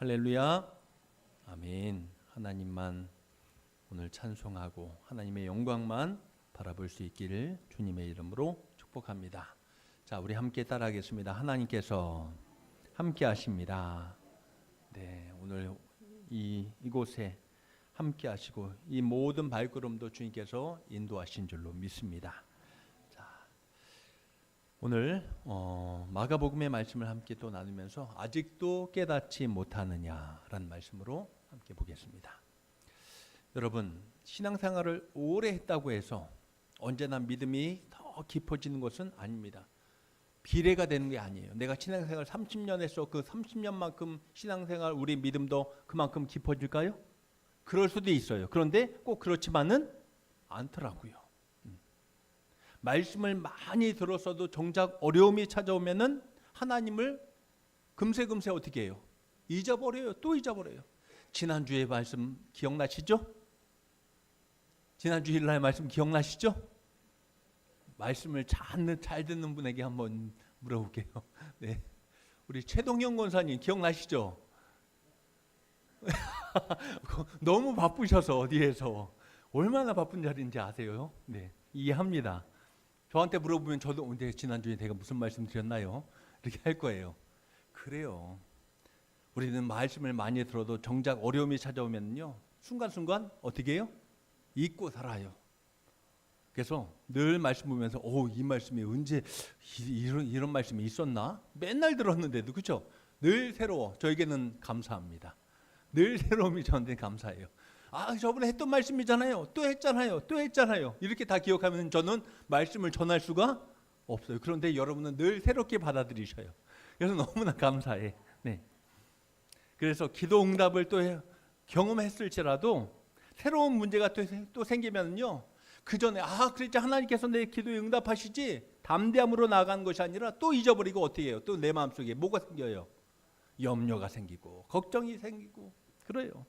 할렐루야. 아멘. 하나님만 오늘 찬송하고 하나님의 영광만 바라볼 수 있기를 주님의 이름으로 축복합니다. 자, 우리 함께 따라하겠습니다. 하나님께서 함께 하십니다. 네, 오늘 이곳에 함께 하시고 이 모든 발걸음도 주님께서 인도하신 줄로 믿습니다. 자, 오늘 마가복음의 말씀을 함께 또 나누면서 아직도 깨닫지 못하느냐라는 말씀으로 함께 보겠습니다. 여러분, 신앙생활을 오래 했다고 해서 언제나 믿음이 더 깊어지는 것은 아닙니다. 비례가 되는 게 아니에요. 내가 신앙생활 30년 했어. 그 30년만큼 신앙생활 우리 믿음도 그만큼 깊어질까요? 그럴 수도 있어요. 그런데 꼭 그렇지만은 않더라고요. 말씀을 많이 들었어도 정작 어려움이 찾아오면은 하나님을 금세 어떻게 해요? 잊어버려요. 또 잊어버려요. 지난주에 말씀 기억나시죠? 지난 주일날 말씀 기억나시죠? 말씀을 잘 듣는 분에게 한번 물어볼게요. 네, 우리 최동영 권사님 기억나시죠? 너무 바쁘셔서 어디에서 얼마나 바쁜 자리인지 아세요? 네, 이해합니다. 저한테 물어보면 저도 언제 지난주에 제가 무슨 말씀 드렸나요? 이렇게 할 거예요. 그래요. 우리는 말씀을 많이 들어도 정작 어려움이 찾아오면요 순간순간 어떻게 해요? 잊고 살아요. 그래서 늘 말씀 보면서 이 말씀이 언제 이런 말씀이 있었나? 맨날 들었는데도 그렇죠? 늘 새로워. 저에게는 감사합니다. 늘 새로움이 저한테 감사해요. 저번에 했던 말씀이잖아요. 또 했잖아요. 이렇게 다 기억하면 저는 말씀을 전할 수가 없어요. 그런데 여러분은 늘 새롭게 받아들이셔요. 그래서 너무나 감사해. 네. 그래서 기도 응답을 또 경험했을지라도 새로운 문제가 또 생기면요. 그 전에 그랬지 하나님께서 내 기도에 응답하시지 담대함으로 나아가는 것이 아니라 또 잊어버리고 어떻게 해요? 또 내 마음속에 뭐가 생겨요? 염려가 생기고 걱정이 생기고 그래요.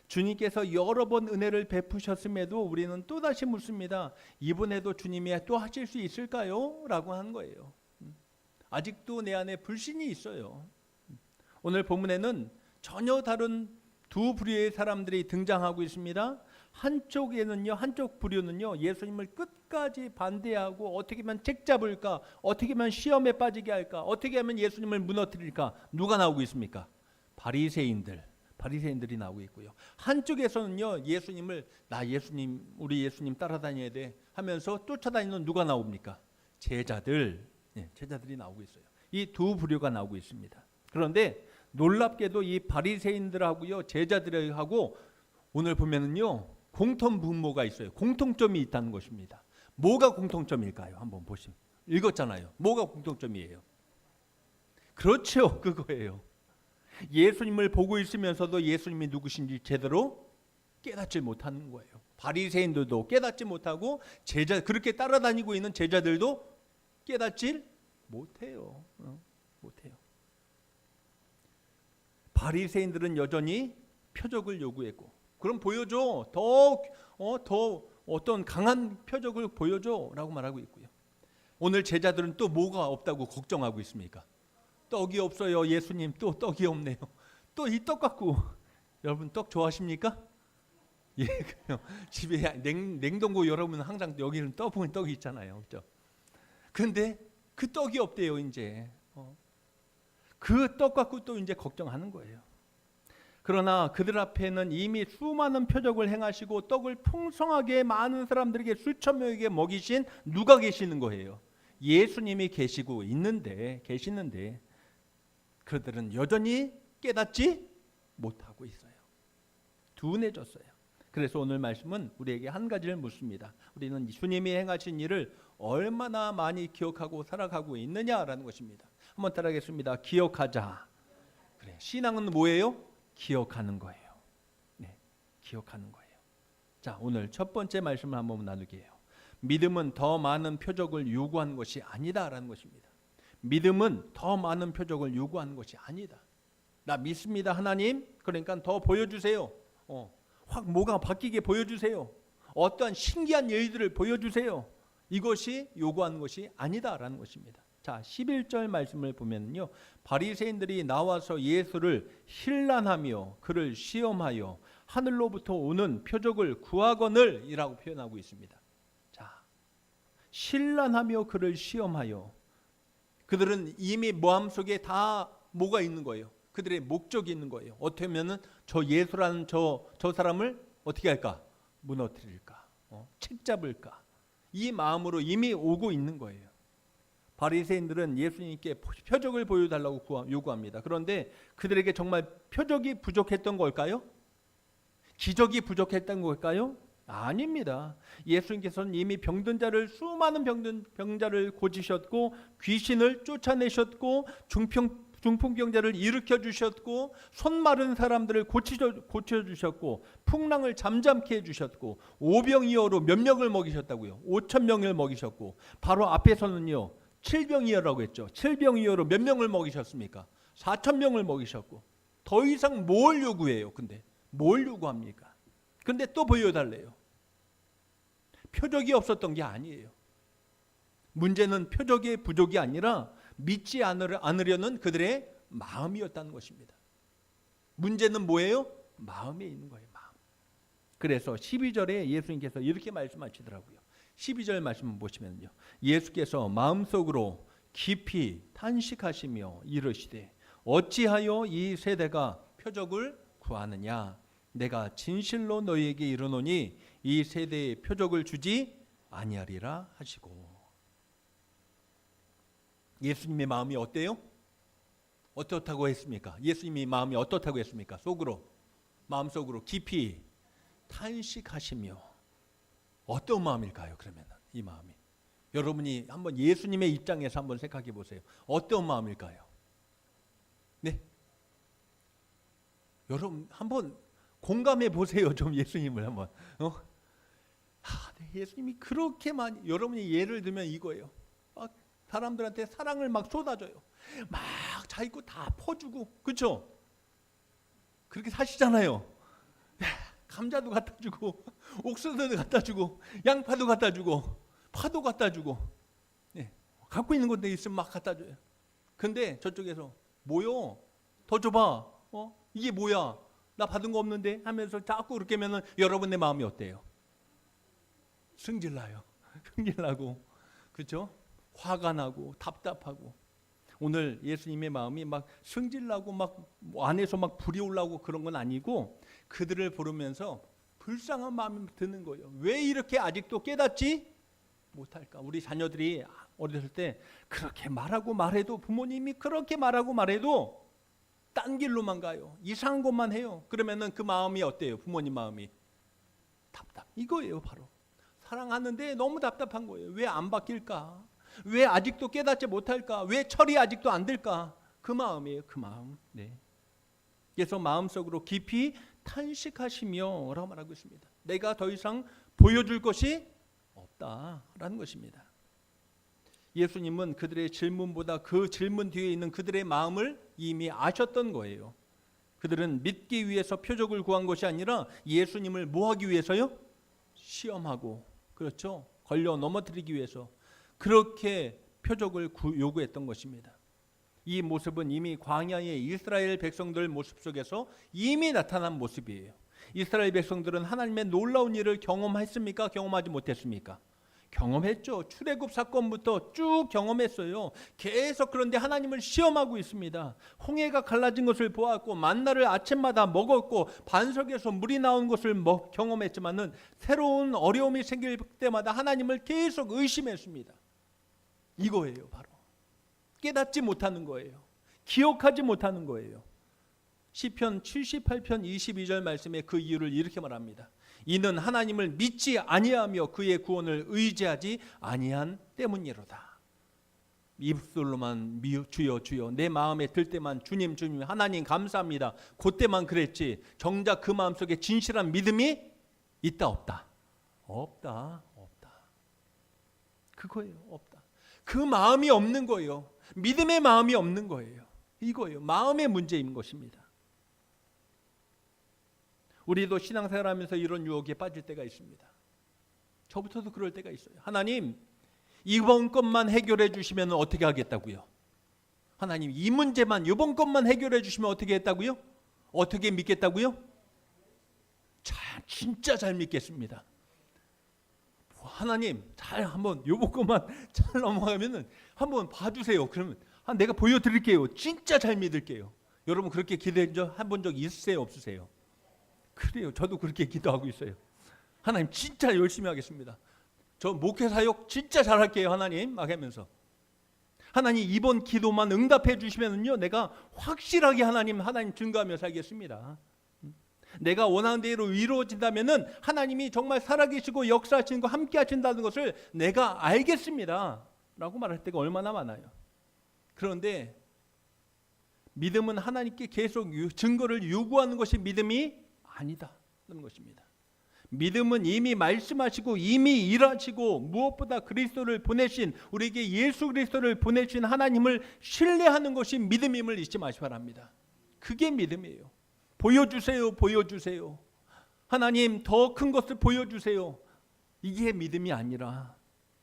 주님께서 여러 번 은혜를 베푸셨음에도 우리는 또다시 묻습니다. 이번에도 주님이 또 하실 수 있을까요? 라고 하는 거예요. 아직도 내 안에 불신이 있어요. 오늘 본문에는 전혀 다른 두 부류의 사람들이 등장하고 있습니다. 한쪽 부류는요 예수님을 끝까지 반대하고 어떻게 하면 책 잡을까, 어떻게 하면 시험에 빠지게 할까, 어떻게 하면 예수님을 무너뜨릴까. 누가 나오고 있습니까? 바리새인들이 나오고 있고요. 한쪽에서는요 우리 예수님 따라다녀야 돼 하면서 쫓아다니는 누가 나옵니까? 제자들이 나오고 있어요. 이 두 부류가 나오고 있습니다. 그런데 놀랍게도 이 바리새인들하고요 제자들하고 오늘 보면은요 공통 분모가 있어요. 공통점이 있다는 것입니다. 뭐가 공통점일까요? 한번 보시면 읽었잖아요. 뭐가 공통점이에요? 그렇죠, 그거예요. 예수님을 보고 있으면서도 예수님이 누구신지 제대로 깨닫지 못하는 거예요. 바리새인들도 깨닫지 못하고 그렇게 따라다니고 있는 제자들도 깨닫지 못해요. 바리새인들은 여전히 표적을 요구했고, 그럼 보여줘. 더 어떤 강한 표적을 보여줘라고 말하고 있고요. 오늘 제자들은 또 뭐가 없다고 걱정하고 있습니까? 떡이 없어요. 예수님 또 떡이 없네요. 또 이 떡 갖고 여러분 떡 좋아하십니까? 예, 그래요. 집에 냉동고 여러분 항상 여기는 떡이 있잖아요, 그렇죠? 그런데 그 떡이 없대요. 이제 그 떡 갖고 또 이제 걱정하는 거예요. 그러나 그들 앞에는 이미 수많은 표적을 행하시고 떡을 풍성하게 많은 사람들에게 수천 명에게 먹이신 누가 계시는 거예요? 예수님이 계시는데 그들은 여전히 깨닫지 못하고 있어요. 둔해졌어요. 그래서 오늘 말씀은 우리에게 한 가지를 묻습니다. 우리는 주님이 행하신 일을 얼마나 많이 기억하고 살아가고 있느냐라는 것입니다. 한번 따라하겠습니다. 기억하자. 그래, 신앙은 뭐예요? 기억하는 거예요. 네, 기억하는 거예요. 자, 오늘 첫 번째 말씀을 한번 나누게요. 믿음은 더 많은 표적을 요구하는 것이 아니다라는 것입니다. 믿음은 더 많은 표적을 요구하는 것이 아니다. 나 믿습니다, 하나님. 그러니까 더 보여주세요. 확 뭐가 바뀌게 보여주세요. 어떠한 신기한 일들을 보여주세요. 이것이 요구하는 것이 아니다라는 것입니다. 자, 11절 말씀을 보면요, 바리새인들이 나와서 예수를 신란하며 그를 시험하여 하늘로부터 오는 표적을 구하거늘이라고 표현하고 있습니다. 자, 신란하며 그를 시험하여, 그들은 이미 마음속에 다 뭐가 있는 거예요? 그들의 목적이 있는 거예요. 어떻게 하면은 저 예수라는 저 사람을 어떻게 할까? 무너뜨릴까? 책 잡을까? 이 마음으로 이미 오고 있는 거예요. 바리새인들은 예수님께 표적을 보여달라고 요구합니다. 그런데 그들에게 정말 표적이 부족했던 걸까요? 기적이 부족했던 걸까요? 아닙니다. 예수님께서는 이미 병든 자를, 수많은 병자를 고치셨고, 귀신을 쫓아내셨고, 중풍병자를 일으켜 주셨고, 손 마른 사람들을 고쳐 주셨고, 풍랑을 잠잠케 해 주셨고, 오병이어로 몇 명을 먹이셨다고요? 5,000명을 먹이셨고, 바로 앞에서는요, 7병이어라고 했죠. 7병이어로 몇 명을 먹이셨습니까? 4,000명을 먹이셨고, 더 이상 뭘 요구해요? 근데 뭘 요구합니까? 근데 또 보여달래요. 표적이 없었던 게 아니에요. 문제는 표적의 부족이 아니라 믿지 않으려는 그들의 마음이었다는 것입니다. 문제는 뭐예요? 마음에 있는 거예요. 마음. 그래서 12절에 예수님께서 이렇게 말씀하시더라고요. 12절 말씀 보시면요, 예수께서 마음속으로 깊이 탄식하시며 이르시되 어찌하여 이 세대가 표적을 구하느냐? 내가 진실로 너희에게 이르노니 이 세대에 표적을 주지 아니하리라 하시고. 예수님의 마음이 어때요? 어떻다고 했습니까? 예수님의 마음이 어떻다고 했습니까? 마음속으로 깊이 탄식하시며. 어떤 마음일까요? 그러면 이 마음이, 여러분이 한번 예수님의 입장에서 한번 생각해 보세요. 어떤 마음일까요? 네, 여러분 한번 공감해 보세요. 좀 예수님을 한번. 예수님이 그렇게 많이, 여러분이 예를 들면 이거예요. 막 사람들한테 사랑을 막 쏟아줘요. 막 자기 거 다 퍼주고, 그렇죠? 그렇게 사시잖아요. 감자도 갖다 주고, 옥수수도 갖다 주고, 양파도 갖다 주고, 파도 갖다 주고, 네, 갖고 있는 것도 있으면 막 갖다 줘요. 근데 저쪽에서 뭐요? 더 줘봐. 이게 뭐야? 나 받은 거 없는데? 하면서 자꾸 그렇게 하면은 여러분의 마음이 어때요? 승질나요. 승질나고, 그렇죠? 화가 나고 답답하고. 오늘 예수님의 마음이 막 승질나고 막 안에서 막 불이 올라오고 그런 건 아니고, 그들을 보면서 불쌍한 마음이 드는 거예요. 왜 이렇게 아직도 깨닫지 못할까? 우리 자녀들이 어렸을 때 그렇게 말해도, 부모님이 그렇게 말해도 딴 길로만 가요. 이상한 것만 해요. 그러면은 그 마음이 어때요? 부모님 마음이 답답. 이거예요, 바로. 사랑하는데 너무 답답한 거예요. 왜 안 바뀔까? 왜 아직도 깨닫지 못할까? 왜 철이 아직도 안 들까? 그 마음이에요, 그 마음. 네. 그래서 마음속으로 깊이 탄식하시며 라고 말하고 있습니다. 내가 더 이상 보여줄 것이 없다라는 것입니다. 예수님은 그들의 질문보다 그 질문 뒤에 있는 그들의 마음을 이미 아셨던 거예요. 그들은 믿기 위해서 표적을 구한 것이 아니라 예수님을 뭐 하기 위해서요? 시험하고, 그렇죠? 걸려 넘어뜨리기 위해서 그렇게 표적을 요구했던 것입니다. 이 모습은 이미 광야의 이스라엘 백성들 모습 속에서 이미 나타난 모습이에요. 이스라엘 백성들은 하나님의 놀라운 일을 경험했습니까? 경험하지 못했습니까? 경험했죠. 출애굽 사건부터 쭉 경험했어요. 계속. 그런데 하나님을 시험하고 있습니다. 홍해가 갈라진 것을 보았고, 만나를 아침마다 먹었고, 반석에서 물이 나온 것을 경험했지만은 새로운 어려움이 생길 때마다 하나님을 계속 의심했습니다. 이거예요, 바로. 깨닫지 못하는 거예요. 기억하지 못하는 거예요. 시편 78편 22절 말씀에 그 이유를 이렇게 말합니다. 이는 하나님을 믿지 아니하며 그의 구원을 의지하지 아니한 때문이로다. 입술로만 주여 주여, 내 마음에 들 때만 주님 주님 하나님 감사합니다, 그때만 그랬지 정작 그 마음속에 진실한 믿음이 있다 없다? 없다. 그거예요. 없다. 그 마음이 없는 거예요. 믿음의 마음이 없는 거예요. 이거예요. 마음의 문제인 것입니다. 우리도 신앙생활하면서 이런 유혹에 빠질 때가 있습니다. 저부터도 그럴 때가 있어요. 하나님, 이번 것만 해결해 주시면 어떻게 하겠다고요? 하나님 이 문제만 이번 것만 해결해 주시면 어떻게 했다고요? 어떻게 믿겠다고요? 진짜 잘 믿겠습니다. 하나님 잘 한번 이번 것만 잘 넘어가면은 한번 봐주세요. 그러면 내가 보여드릴게요. 진짜 잘 믿을게요. 여러분 그렇게 기도해 본 적 있으세요? 없으세요? 그래요. 저도 그렇게 기도하고 있어요. 하나님 진짜 열심히 하겠습니다. 저 목회 사역 진짜 잘할게요. 하나님 막 하면서 하나님 이번 기도만 응답해 주시면은요 내가 확실하게 하나님 증거하며 살겠습니다. 내가 원하는 대로 이루어진다면은 하나님이 정말 살아계시고 역사하시는 거 함께 하신다는 것을 내가 알겠습니다 라고 말할 때가 얼마나 많아요. 그런데 믿음은 하나님께 계속 증거를 요구하는 것이 믿음이 아니다는 것입니다. 믿음은 이미 말씀하시고 이미 일하시고 무엇보다 그리스도를 보내신 우리에게 예수 그리스도를 보내신 하나님을 신뢰하는 것이 믿음임을 잊지 마시기 바랍니다. 그게 믿음이에요. 보여주세요. 보여주세요. 하나님 더 큰 것을 보여주세요. 이게 믿음이 아니라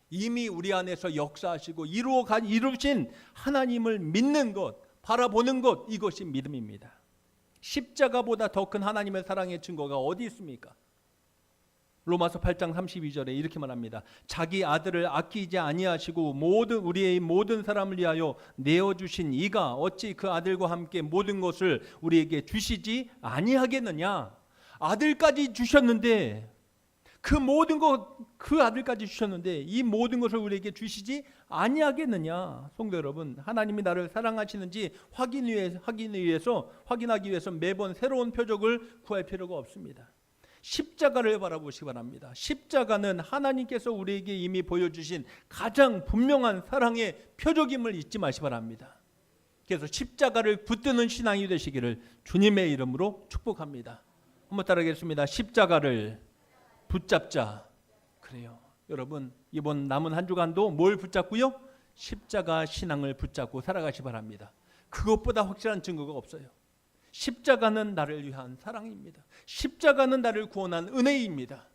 이미 우리 안에서 역사하시고 이루신 하나님을 믿는 것, 바라보는 것, 이것이 믿음입니다. 십자가보다 더 큰 하나님의 사랑의 증거가 어디 있습니까? 로마서 8장 32절에 이렇게 말합니다. 자기 아들을 아끼지 아니하시고 우리의 모든 사람을 위하여 내어주신 이가 어찌 그 아들과 함께 모든 것을 우리에게 주시지 아니하겠느냐. 아들까지 주셨는데 그 모든 것, 그 아들까지 주셨는데 이 모든 것을 우리에게 주시지 아니하겠느냐. 성도 여러분, 하나님이 나를 사랑하시는지 확인하기 위해서 매번 새로운 표적을 구할 필요가 없습니다. 십자가를 바라보시기 바랍니다. 십자가는 하나님께서 우리에게 이미 보여주신 가장 분명한 사랑의 표적임을 잊지 마시기 바랍니다. 그래서 십자가를 붙드는 신앙이 되시기를 주님의 이름으로 축복합니다. 한번 따라하겠습니다. 십자가를 붙잡자. 그래요. 여러분 이번 남은 한 주간도 뭘 붙잡고요? 십자가 신앙을 붙잡고 살아가시기 바랍니다. 그것보다 확실한 증거가 없어요. 십자가는 나를 위한 사랑입니다. 십자가는 나를 구원한 은혜입니다.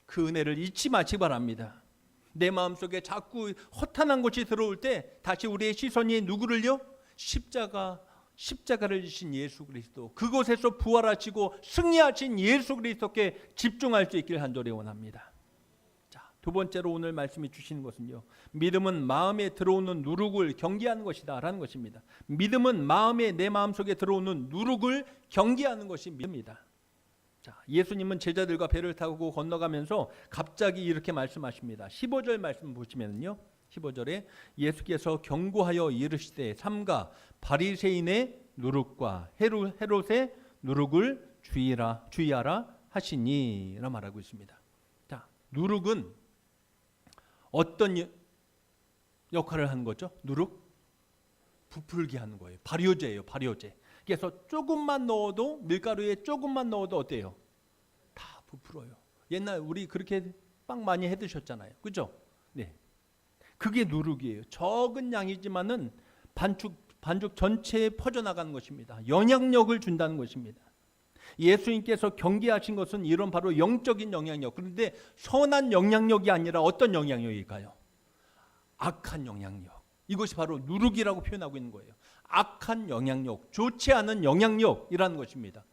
그 은혜를 잊지 마시기 바랍니다. 내 마음속에 자꾸 허탄한 것이 들어올 때 다시 우리의 시선이 누구를요? 십자가를 지신 예수 그리스도, 그곳에서 부활하시고 승리하신 예수 그리스도께 집중할 수 있기를 간절히 원합니다. 두 번째로 오늘 말씀이 주시는 것은요, 믿음은 마음에 들어오는 누룩을 경계하는 것이다 라는 것입니다. 믿음은 내 마음속에 들어오는 누룩을 경계하는 것이 믿음이다. 예수님은 제자들과 배를 타고 건너가면서 갑자기 이렇게 말씀하십니다. 15절 말씀 보시면요, 15절에 예수께서 경고하여 이르시되 삼가 바리새인의 누룩과 헤롯의 누룩을 주의하라 하시니 라고 말하고 있습니다. 누룩은 어떤 역할을 하는 거죠? 누룩? 부풀게 하는 거예요. 발효제예요. 발효제. 그래서 조금만 넣어도, 밀가루에 조금만 넣어도 어때요? 다 부풀어요. 옛날 우리 그렇게 빵 많이 해 드셨잖아요. 그죠? 네. 그게 누룩이에요. 적은 양이지만은 반죽 전체에 퍼져나가는 것입니다. 영향력을 준다는 것입니다. 예수님께서 경계하신 것은 이런 바로 영적인 영향력. 그런데 선한 영향력이 아니라 어떤 영향력일까요? 악한 영향력. 이것이 바로 누룩이라고 표현하고 있는 거예요. 악한 영향력, 좋지 않은 영향력이라는 것입니다.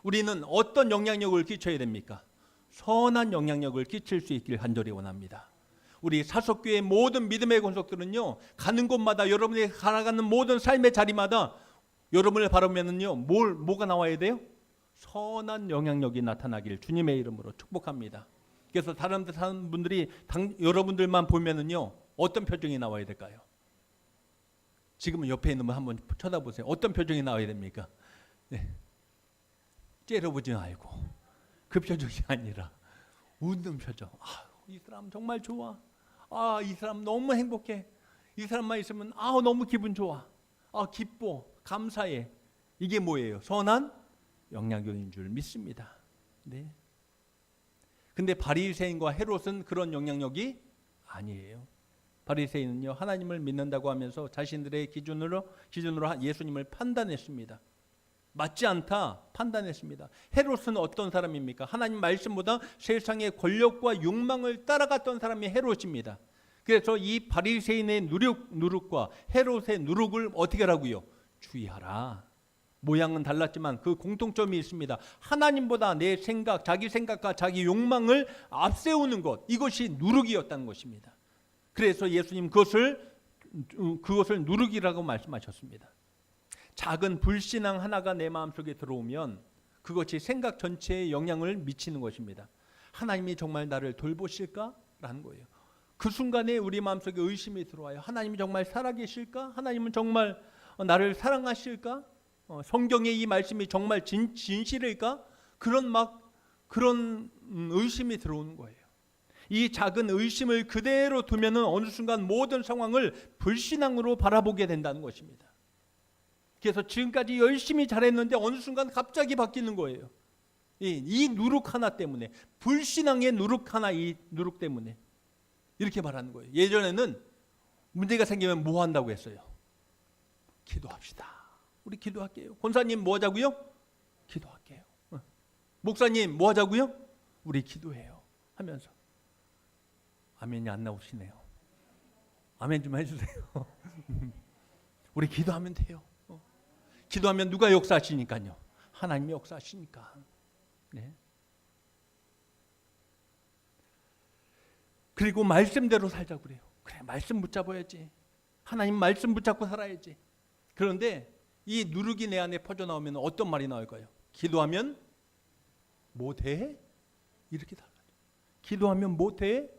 우리는 어떤 영향력을 끼쳐야 됩니까? 선한 영향력을 끼칠 수 있길 간절히 원합니다. 우리 사석교회 모든 믿음의 권속들은요, 가는 곳마다 여러분이 살아가는 모든 삶의 자리마다 여러분을 바라보면은요, 뭐가 나와야 돼요? 선한 영향력이 나타나길 주님의 이름으로 축복합니다. 그래서 다른 분들이 여러분들만 보면은요, 어떤 표정이 나와야 될까요? 지금 옆에 있는 분 한번 쳐다보세요. 어떤 표정이 나와야 됩니까? 네. 째려보지 말고 그 표정이 아니라 웃는 표정. 이 사람 정말 좋아. 이 사람 너무 행복해. 이 사람만 있으면 너무 기분 좋아. 기뻐. 감사해. 이게 뭐예요? 선한 영향력인 줄 믿습니다. 네. 근데 바리새인과 헤롯은 그런 영향력이 아니에요. 바리새인은요, 하나님을 믿는다고 하면서 자신들의 기준으로 예수님을 판단했습니다. 맞지 않다 판단했습니다. 헤롯은 어떤 사람입니까? 하나님 말씀보다 세상의 권력과 욕망을 따라갔던 사람이 헤롯입니다. 그래서 이 바리새인의 누룩과 헤롯의 누룩을 어떻게 하라고요? 주의하라. 모양은 달랐지만 그 공통점이 있습니다. 하나님보다 내 생각, 자기 생각과 자기 욕망을 앞세우는 것, 이것이 누룩이었다는 것입니다. 그래서 예수님 그것을 누룩이라고 말씀하셨습니다. 작은 불신앙 하나가 내 마음속에 들어오면 그것이 생각 전체에 영향을 미치는 것입니다. 하나님이 정말 나를 돌보실까라는 거예요. 그 순간에 우리 마음속에 의심이 들어와요. 하나님이 정말 살아계실까? 하나님은 정말 나를 사랑하실까? 성경의 이 말씀이 정말 진실일까? 그런 의심이 들어오는 거예요. 이 작은 의심을 그대로 두면은 어느 순간 모든 상황을 불신앙으로 바라보게 된다는 것입니다. 그래서 지금까지 열심히 잘했는데 어느 순간 갑자기 바뀌는 거예요. 이 누룩 하나 때문에, 불신앙의 누룩 하나, 이 누룩 때문에 이렇게 말하는 거예요. 예전에는 문제가 생기면 뭐 한다고 했어요? 기도합시다. 우리 기도할게요. 권사님 뭐 하자고요? 기도할게요. 목사님 뭐 하자고요? 우리 기도해요. 하면서 아멘이 안 나오시네요. 아멘 좀 해주세요. 우리 기도하면 돼요. 기도하면 누가 역사하시니까요? 하나님이 역사하시니까. 네. 그리고 말씀대로 살자고 그래요. 그래, 말씀 붙잡아야지. 하나님 말씀 붙잡고 살아야지. 그런데 이 누룩이 내 안에 퍼져나오면 어떤 말이 나올까요? 기도하면 못해? 이렇게 달라요. 기도하면 못해?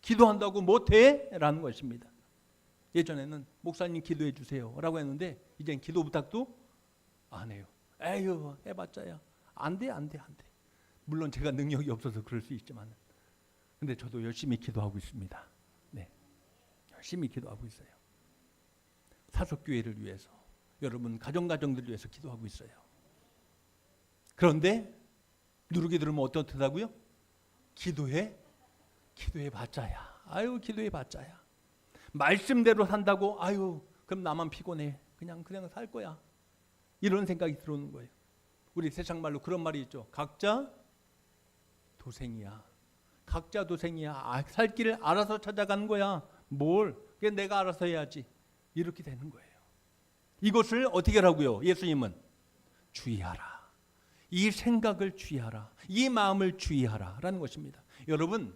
기도한다고 못해? 라는 것입니다. 예전에는 목사님 기도해 주세요 라고 했는데 이젠 기도 부탁도 안 해요. 에휴 해봤자야 안 돼. 물론 제가 능력이 없어서 그럴 수 있지만, 근데 저도 열심히 기도하고 있습니다. 네, 열심히 기도하고 있어요. 사석교회를 위해서, 여러분 가정들을 위해서 기도하고 있어요. 그런데 누룩이 들으면 어떻다고요? 기도해 봤자야. 아유 기도해 봤자야. 말씀대로 산다고 아유 그럼 나만 피곤해. 그냥 살 거야. 이런 생각이 들어오는 거예요. 우리 세상 말로 그런 말이 있죠. 각자 도생이야. 각자 도생이야. 살 길을 알아서 찾아가는 거야. 뭘? 그냥 내가 알아서 해야지. 이렇게 되는 거예요. 이것을 어떻게 하라고요? 예수님은 주의하라. 이 생각을 주의하라. 이 마음을 주의하라 라는 것입니다. 여러분,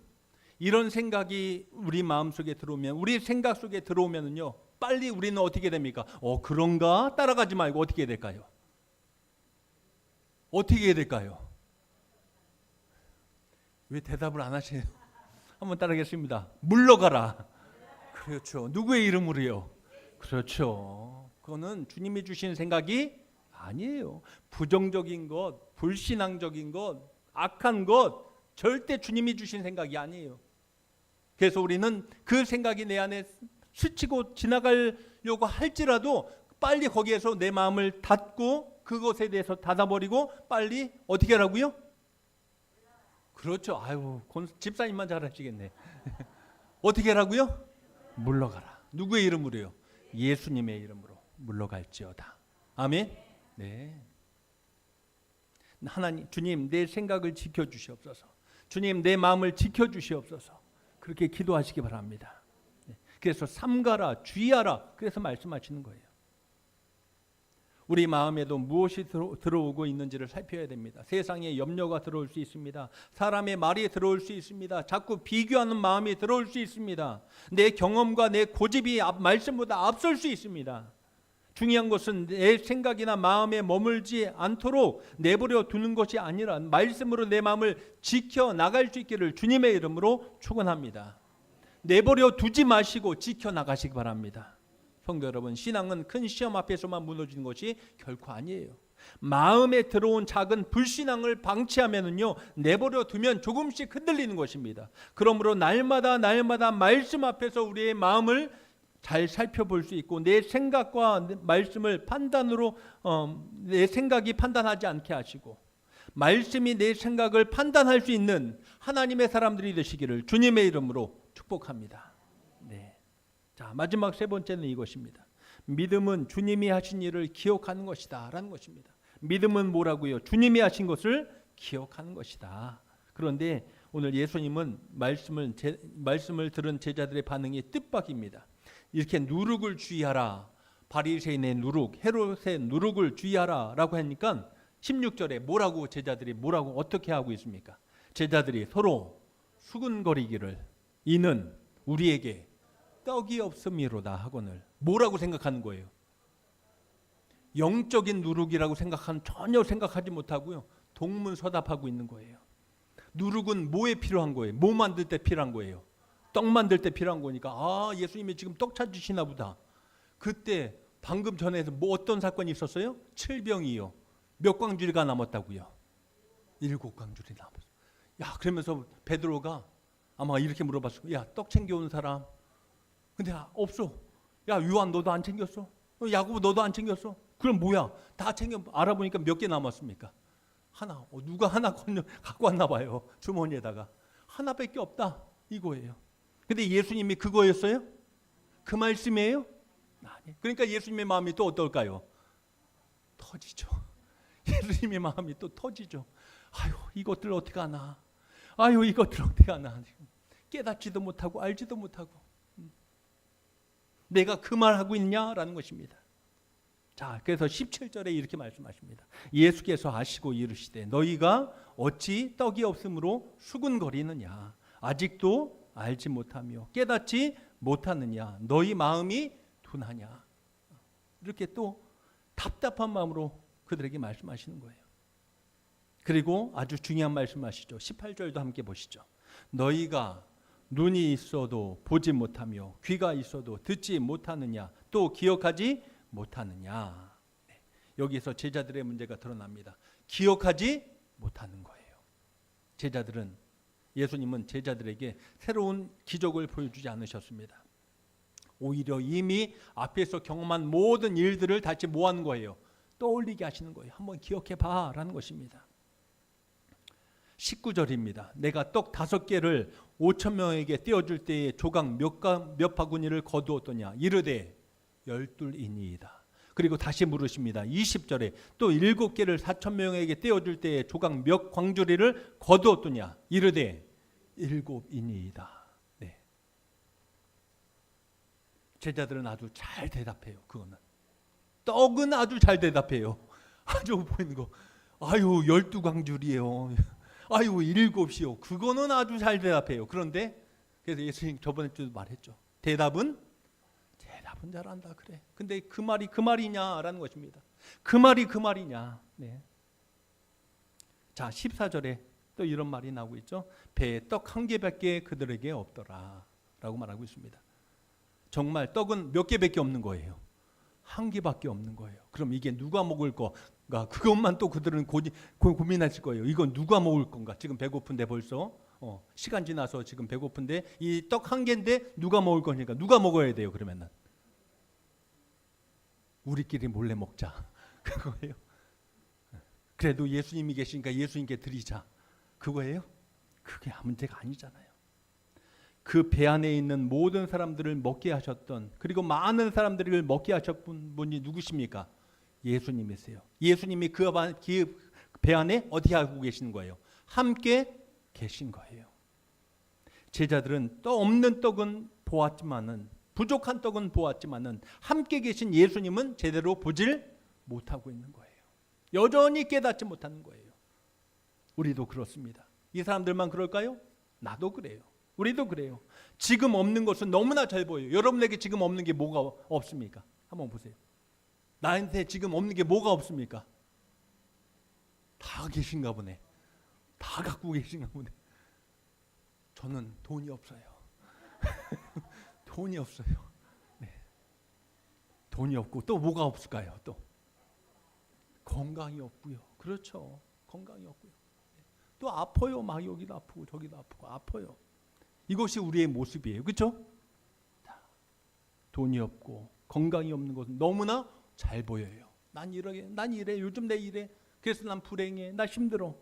이런 생각이 우리 마음속에 들어오면, 우리 생각 속에 들어오면은요, 빨리 우리는 어떻게 됩니까? 그런가? 따라가지 말고 어떻게 해야 될까요? 어떻게 해야 될까요? 왜 대답을 안 하시네요? 한번 따라하겠습니다. 물러가라. 그렇죠. 누구의 이름으로요? 그렇죠. 그거는 주님이 주신 생각이 아니에요. 부정적인 것, 불신앙적인 것, 악한 것, 절대 주님이 주신 생각이 아니에요. 그래서 우리는 그 생각이 내 안에 스치고 지나가려고 할지라도 빨리 거기에서 내 마음을 닫고, 그것에 대해서 닫아버리고 빨리 어떻게 하라고요? 그렇죠. 아유, 집사님만 잘하시겠네. 어떻게 하라고요? 물러가라. 누구의 이름으로요? 예수님의 이름으로 물러갈지어다. 아멘. 네. 하나님, 주님 내 생각을 지켜주시옵소서. 주님 내 마음을 지켜주시옵소서. 그렇게 기도하시기 바랍니다. 그래서 삼가라, 주의하라. 그래서 말씀하시는 거예요. 우리 마음에도 무엇이 들어오고 있는지를 살펴야 됩니다. 세상에 염려가 들어올 수 있습니다. 사람의 말이 들어올 수 있습니다. 자꾸 비교하는 마음이 들어올 수 있습니다. 내 경험과 내 고집이 말씀보다 앞설 수 있습니다. 중요한 것은 내 생각이나 마음에 머물지 않도록 내버려 두는 것이 아니라 말씀으로 내 마음을 지켜나갈 수 있기를 주님의 이름으로 축원합니다. 내버려 두지 마시고 지켜나가시기 바랍니다. 성도 여러분, 신앙은 큰 시험 앞에서만 무너지는 것이 결코 아니에요. 마음에 들어온 작은 불신앙을 방치하면은요, 내버려 두면 조금씩 흔들리는 것입니다. 그러므로 날마다 말씀 앞에서 우리의 마음을 잘 살펴볼 수 있고, 내 생각과 말씀을 판단으로 내 생각이 판단하지 않게 하시고, 말씀이 내 생각을 판단할 수 있는 하나님의 사람들이 되시기를 주님의 이름으로 축복합니다. 네. 자, 마지막 세 번째는 이것입니다. 믿음은 주님이 하신 일을 기억하는 것이다 라는 것입니다. 믿음은 뭐라고요? 주님이 하신 것을 기억하는 것이다. 그런데 오늘 예수님은 말씀을 들은 제자들의 반응이 뜻밖입니다. 이렇게 누룩을 주의하라, 바리새인의 누룩, 헤롯의 누룩을 주의하라라고 하니까 16절에 뭐라고 제자들이 뭐라고 어떻게 하고 있습니까? 제자들이 서로 수근거리기를 이는 우리에게 떡이 없음이로다 하거늘. 뭐라고 생각하는 거예요? 영적인 누룩이라고 전혀 생각하지 못하고요. 동문서답하고 있는 거예요. 누룩은 뭐에 필요한 거예요? 뭐 만들 때 필요한 거예요? 떡 만들 때 필요한 거니까 예수님이 지금 떡 찾으시나 보다. 그때 방금 전에 뭐 어떤 사건이 있었어요? 7병이요. 몇 광주리가 남았다고요? 7광주리 남았어요. 그러면서 베드로가 아마 이렇게 물어봤을 거예요. 떡 챙겨온 사람? 근데 없어. 요한 너도 안 챙겼어? 야고보 너도 안 챙겼어? 그럼 뭐야? 다 챙겨 알아보니까 몇 개 남았습니까? 하나. 누가 하나 갖고 왔나 봐요. 주머니에다가. 하나밖에 없다. 이거예요. 근데 예수님이 그거였어요? 그 말씀이에요? 아니. 그러니까 예수님의 마음이 또 어떨까요? 터지죠. 예수님의 마음이 또 터지죠. 이것들 어떻게 하나? 이것들 어떻게 하나? 깨닫지도 못하고 알지도 못하고 내가 그 말하고 있냐라는 것입니다. 자, 그래서 17절에 이렇게 말씀하십니다. 예수께서 아시고 이르시되 너희가 어찌 떡이 없으므로 수군거리느냐? 아직도 알지 못하며 깨닫지 못하느냐? 너희 마음이 둔하냐? 이렇게 또 답답한 마음으로 그들에게 말씀하시는 거예요. 그리고 아주 중요한 말씀하시죠. 18절도 함께 보시죠. 너희가 눈이 있어도 보지 못하며 귀가 있어도 듣지 못하느냐? 또 기억하지 못하느냐? 여기서 제자들의 문제가 드러납니다. 기억하지 못하는 거예요. 예수님은 제자들에게 새로운 기적을 보여주지 않으셨습니다. 오히려 이미 앞에서 경험한 모든 일들을 다시 뭐하는 거예요? 떠올리게 하시는 거예요. 한번 기억해봐 라는 것입니다. 19절입니다. 내가 떡 5개를 5,000명에게 떼어줄 때에 조각 몇 바구니를 거두었더냐? 이르되 12이니이다. 그리고 다시 물으십니다. 20절에 또 7개를 4,000명에게 떼어줄 때에 조각 몇 광주리를 거두었더냐? 이르되 7이니이다. 네. 제자들은 아주 잘 대답해요. 그거는 떡은 아주 잘 대답해요. 아주 보이는 거 12광주리예요. 7이요. 그거는 아주 잘 대답해요. 그런데 그래서 예수님 저번에 주도 말했죠. 대답은 잘한다 그래. 근데 그 말이 그 말이냐라는 것입니다. 그 말이 그 말이냐. 네. 자, 14절에 또 이런 말이 나오고 있죠. 배에 떡 1개밖에 그들에게 없더라 라고 말하고 있습니다. 정말 떡은 몇 개밖에 없는 거예요. 1개밖에 없는 거예요. 그럼 이게 누가 먹을 거가? 그것만 또 그들은 고민하실 거예요. 이건 누가 먹을 건가? 지금 배고픈데 벌써 시간 지나서 지금 배고픈데 이 떡 1개인데 누가 먹을 거니까 누가 먹어야 돼요? 그러면은 우리끼리 몰래 먹자. 그거예요. 그래도 예수님이 계시니까 예수님께 드리자. 그거예요? 그게 문제가 아니잖아요. 그 배 안에 있는 모든 사람들을 먹게 하셨던, 그리고 많은 사람들을 먹게 하셨던 분이 누구십니까? 예수님이세요. 예수님이 그 배 안에 어디 하고 계신 거예요? 함께 계신 거예요. 제자들은 없는 떡은 보았지만은, 부족한 떡은 보았지만은 함께 계신 예수님은 제대로 보질 못하고 있는 거예요. 여전히 깨닫지 못하는 거예요. 우리도 그렇습니다. 이 사람들만 그럴까요? 나도 그래요. 우리도 그래요. 지금 없는 것은 너무나 잘 보여요. 여러분에게 지금 없는 게 뭐가 없습니까? 한번 보세요. 나한테 지금 없는 게 뭐가 없습니까? 다 계신가 보네. 다 갖고 계신가 보네. 저는 돈이 없어요. 돈이 없어요. 네. 돈이 없고 또 뭐가 없을까요? 또 건강이 없고요. 그렇죠. 건강이 없고요. 또 아파요. 막 여기도 아프고 저기도 아프고 아파요. 이것이 우리의 모습이에요. 그렇죠? 돈이 없고 건강이 없는 것은 너무나 잘 보여요. 난 이래. 요즘 내 이래. 그래서 난 불행해. 나 힘들어.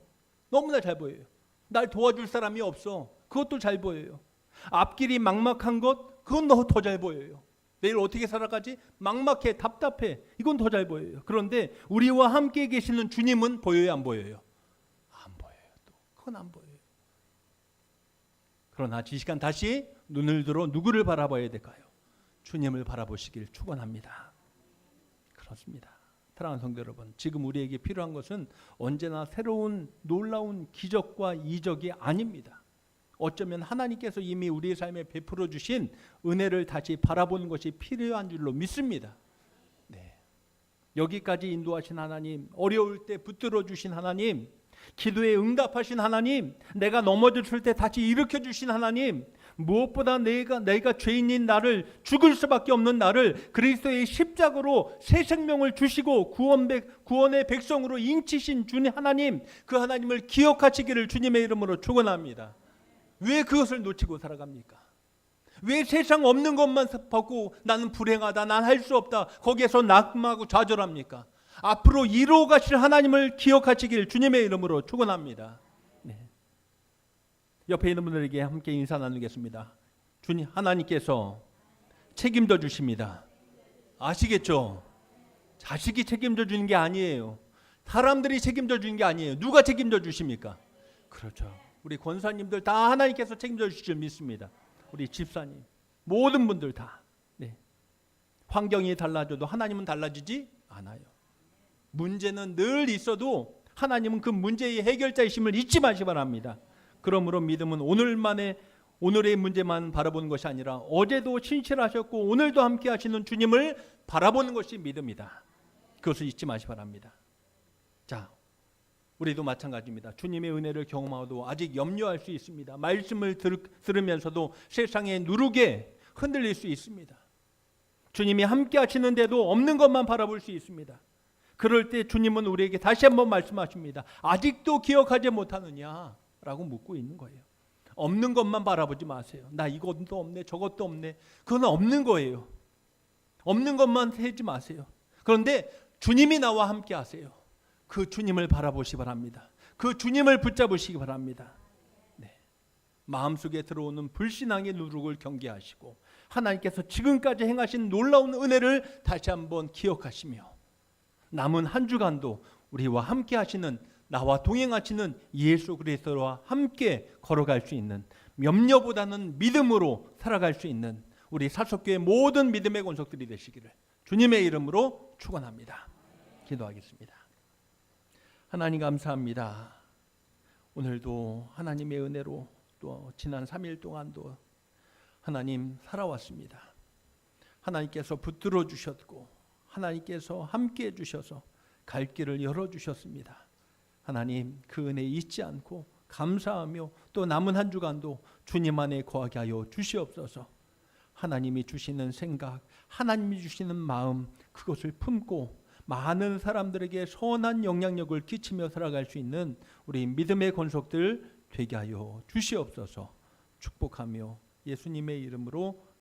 너무나 잘 보여요. 날 도와줄 사람이 없어. 그것도 잘 보여요. 앞길이 막막한 것, 그건 더 잘 보여요. 내일 어떻게 살아가지? 막막해, 답답해. 이건 더 잘 보여요. 그런데 우리와 함께 계시는 주님은 보여요, 안 보여요? 안 보여요. 또 그건 안 보여요. 그러나 이 시간 다시 눈을 들어 누구를 바라봐야 될까요? 주님을 바라보시길 축원합니다. 그렇습니다. 사랑하는 성도 여러분, 지금 우리에게 필요한 것은 언제나 새로운 놀라운 기적과 이적이 아닙니다. 어쩌면 하나님께서 이미 우리의 삶에 베풀어 주신 은혜를 다시 바라보는 것이 필요한 줄로 믿습니다. 네. 여기까지 인도하신 하나님, 어려울 때 붙들어 주신 하나님, 기도에 응답하신 하나님, 내가 넘어졌을 때 다시 일으켜 주신 하나님, 무엇보다 내가 죄인인 나를, 죽을 수밖에 없는 나를 그리스도의 십자가로 새 생명을 주시고 구원의 백성으로 인치신 주님 하나님, 그 하나님을 기억하시기를 주님의 이름으로 축원합니다. 왜 그것을 놓치고 살아갑니까? 왜 세상 없는 것만 보고 나는 불행하다, 난 할 수 없다, 거기에서 낙심하고 좌절합니까? 앞으로 이루어 가실 하나님을 기억하시길 주님의 이름으로 축원합니다. 네. 옆에 있는 분들에게 함께 인사 나누겠습니다. 주님, 하나님께서 책임져 주십니다. 아시겠죠? 자식이 책임져 주는 게 아니에요. 사람들이 책임져 주는 게 아니에요. 누가 책임져 주십니까? 그렇죠. 우리 권사님들 다 하나님께서 책임져 주실 줄 믿습니다. 우리 집사님, 모든 분들 다. 네. 환경이 달라져도 하나님은 달라지지 않아요. 문제는 늘 있어도 하나님은 그 문제의 해결자이심을 잊지 마시기 바랍니다. 그러므로 믿음은 오늘의 문제만 바라보는 것이 아니라 어제도 신실하셨고 오늘도 함께 하시는 주님을 바라보는 것이 믿음이다. 그것을 잊지 마시기 바랍니다. 자, 우리도 마찬가지입니다. 주님의 은혜를 경험하고도 아직 염려할 수 있습니다. 말씀을 들으면서도 세상에 누르게 흔들릴 수 있습니다. 주님이 함께 하시는데도 없는 것만 바라볼 수 있습니다. 그럴 때 주님은 우리에게 다시 한번 말씀하십니다. 아직도 기억하지 못하느냐? 라고 묻고 있는 거예요. 없는 것만 바라보지 마세요. 나 이것도 없네, 저것도 없네. 그건 없는 거예요. 없는 것만 세지 마세요. 그런데 주님이 나와 함께 하세요. 그 주님을 바라보시기 바랍니다. 그 주님을 붙잡으시기 바랍니다. 네. 마음속에 들어오는 불신앙의 누룩을 경계하시고 하나님께서 지금까지 행하신 놀라운 은혜를 다시 한번 기억하시며 남은 한 주간도 우리와 함께 하시는, 나와 동행하시는 예수 그리스도와 함께 걸어갈 수 있는, 염려보다는 믿음으로 살아갈 수 있는 우리 사석교회 모든 믿음의 권속들이 되시기를 주님의 이름으로 축원합니다. 기도하겠습니다. 하나님 감사합니다. 오늘도 하나님의 은혜로 또 지난 3일 동안도 하나님 살아왔습니다. 하나님께서 붙들어 주셨고 하나님께서 함께 해주셔서 갈 길을 열어주셨습니다. 하나님 그 은혜 잊지 않고 감사하며 또 남은 한 주간도 주님 안에 거하게 하여 주시옵소서. 하나님이 주시는 생각, 하나님이 주시는 마음, 그것을 품고 많은 사람들에게 선한 영향력을 끼치며 살아갈 수 있는 우리 믿음의 권속들 되게 하여 주시옵소서. 축복하며 예수님의 이름으로